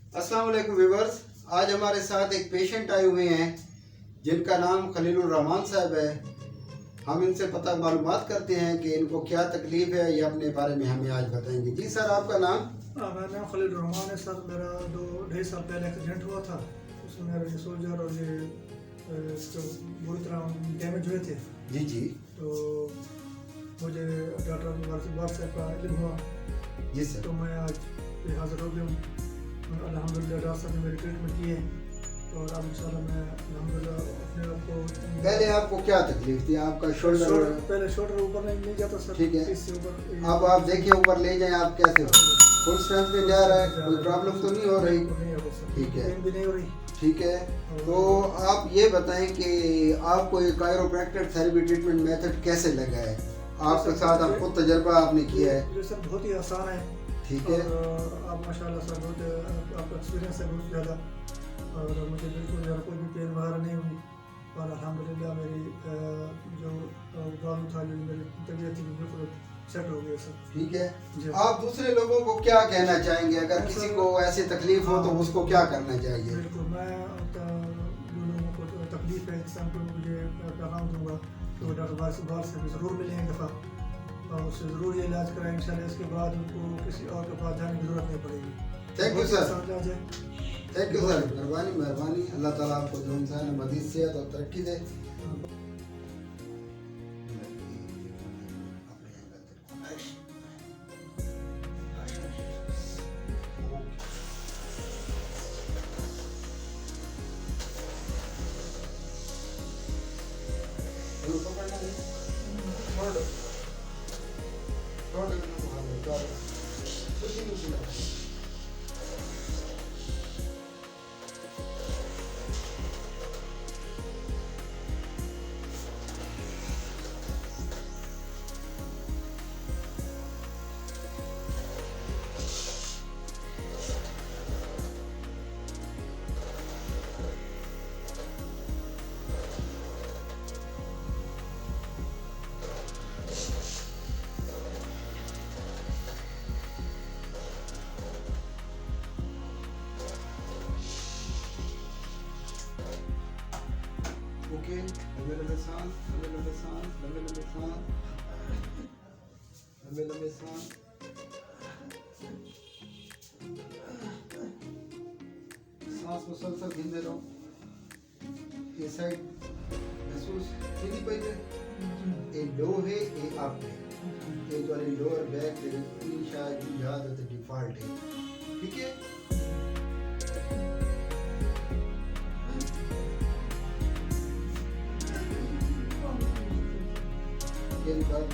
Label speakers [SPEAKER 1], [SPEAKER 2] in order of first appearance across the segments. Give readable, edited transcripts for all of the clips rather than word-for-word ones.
[SPEAKER 1] अस्सलाम वालेकुम व्यूवर्स। आज हमारे साथ एक पेशेंट आए हुए हैं जिनका नाम खलीलुर रहमान साहब है। हम इनसे पता मालूमात करते हैं कि इनको क्या तकलीफ है, ये अपने बारे में हमें आज बताएंगे। जी सर, आपका नाम?
[SPEAKER 2] मेरा नाम खलील रहमान है सर। मेरा 2-2.5 साल पहले एक्सीडेंट हुआ था। उसमें मेरे ये सोल्जर और ये जो बुरी तरह डैमेज हुए थे।
[SPEAKER 1] जी जी
[SPEAKER 2] तो मुझे डॉक्टर व्हाट्सएप का इल्म हुआ।
[SPEAKER 1] जी सर।
[SPEAKER 2] तो मैं आज ये हाज़िर हो गया हूँ। अल्हम्दुलिल्लाह डॉक्टर साहब ने मेरी ट्रीटमेंट की है और अब इंशाल्लाह मैं अल्हम्दुलिल्लाह अपने आप को।
[SPEAKER 1] पहले आपको क्या तकलीफ थी? आपका शोल्डर?
[SPEAKER 2] पहले शोल्डर ऊपर नहीं जाता सर।
[SPEAKER 1] ठीक है।
[SPEAKER 2] इससे ऊपर
[SPEAKER 1] अब आप देखिए, ऊपर ले जाएं। आप कैसे फुल स्ट्रेंथ में जा रहा है? कोई प्रॉब्लम तो नहीं हो रही?
[SPEAKER 2] नहीं हो सर।
[SPEAKER 1] ठीक है।
[SPEAKER 2] पेन भी नहीं हो रही।
[SPEAKER 1] ठीक है। तो आप ये बताएं कि आपको ये कायरोप्रैक्टर थेरेपी ट्रीटमेंट मेथड कैसे लगा है? आपके साथ आप खुद तजर्बा आपने किया है?
[SPEAKER 2] ये सर बहुत ही आसान है।
[SPEAKER 1] ठीक है।
[SPEAKER 2] और आप माशाल्लाह सर बहुत आपका एक्सपीरियंस है बहुत ज़्यादा। और मुझे बिल्कुल ज़्यादा कोई भी पेन वगैरह नहीं हुई। और अल्हम्दुलिल्लाह मेरी जो प्रॉब्लम था, जो मेरी तबीयत थी, बिल्कुल सेट हो गई सर।
[SPEAKER 1] ठीक है।
[SPEAKER 2] जी।
[SPEAKER 1] आप दूसरे लोगों को क्या कहना चाहेंगे? अगर किसी को ऐसी तकलीफ हो तो उसको क्या करना चाहिए?
[SPEAKER 2] बिल्कुल मैं जो लोगों को तकलीफ है, इंसान को मुझे पैगाम दूंगा तो डॉक्टर बार से भी ज़रूर मिलें एक दफ़ा और उससे ज़रूर ये इलाज कराएं इंशाल्लाह। इसके बाद उनको किसी और के पास जाने की ज़रूरत नहीं पड़ेगी।
[SPEAKER 1] Thank you sir.
[SPEAKER 2] इलाज है।
[SPEAKER 1] Thank you sir. मेहरबानी। अल्लाह ताला आपको जो इंसान मज़ीद सेहत और तरक्की दे। ओके, लंबे सांस, लंबे सांस, लंबे सांस, लंबे सांस। सांस मुसलसल गिनते रहो। ये साइड महसूस नहीं पाइए। ये लो है, ये अप है। ये जो लोअर बैक है, ये शायद याद है डिफॉल्ट है। ठीक है। मेरी बात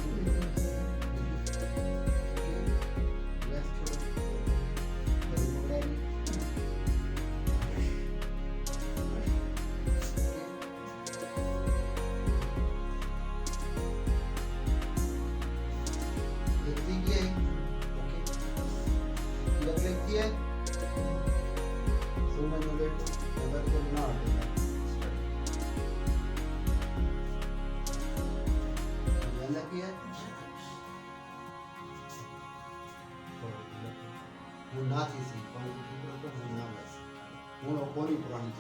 [SPEAKER 1] पुरानी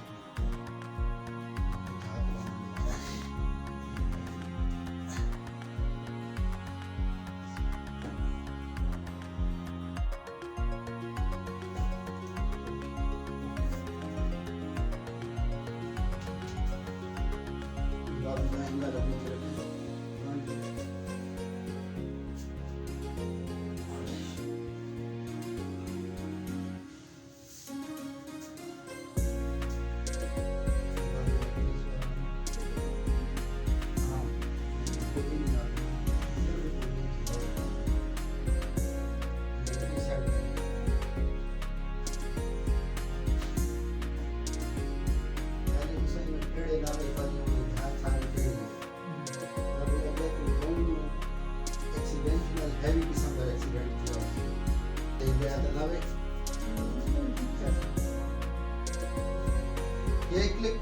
[SPEAKER 1] click.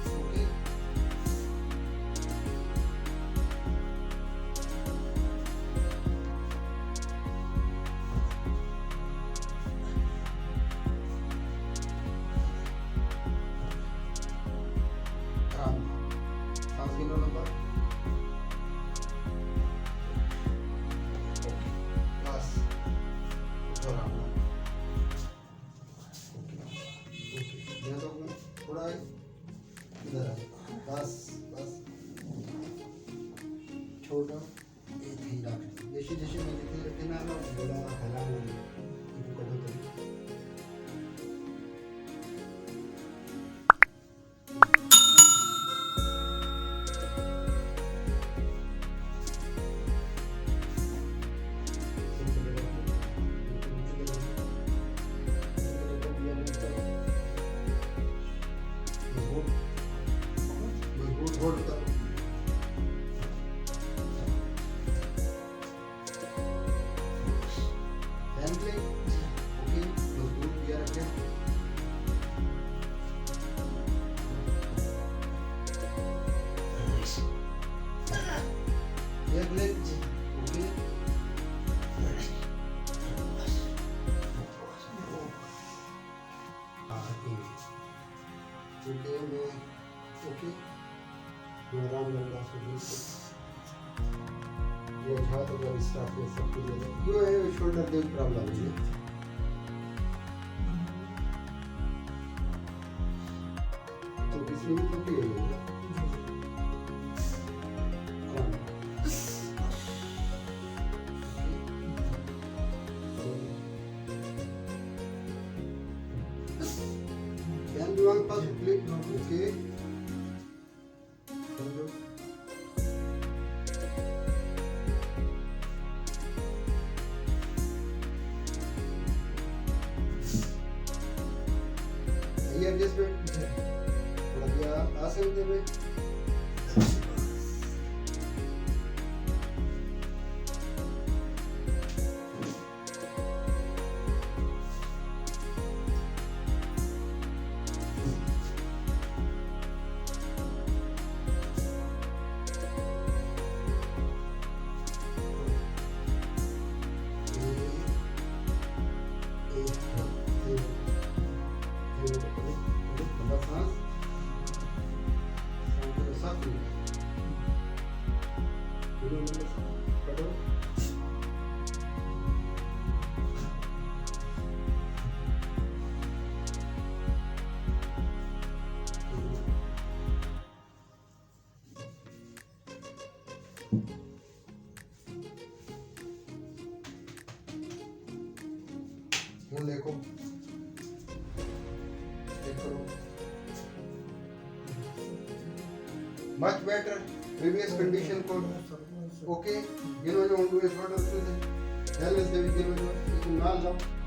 [SPEAKER 1] Okay. छोड़ो ये थी रख जैसे जैसे मैं जितने रखे ना ना बड़ा हला हो इनको कटो तो होल्ड करो हैंडलिंग ओके मजबूत किया रखें एक लेग ओके ओके मैं ओके मैं आराम लगा ये हाथ अगर स्टार्ट में सब कुछ यो है शोल्डर दे प्रॉब्लम है तो इसमें भी टूटी है Can you one pass click? Okay. ये एडजस्टमेंट थोड़ा क्या आ सकते हैं देखो much better previous condition code okay you know you want to do is what else is it hell is the you know you can now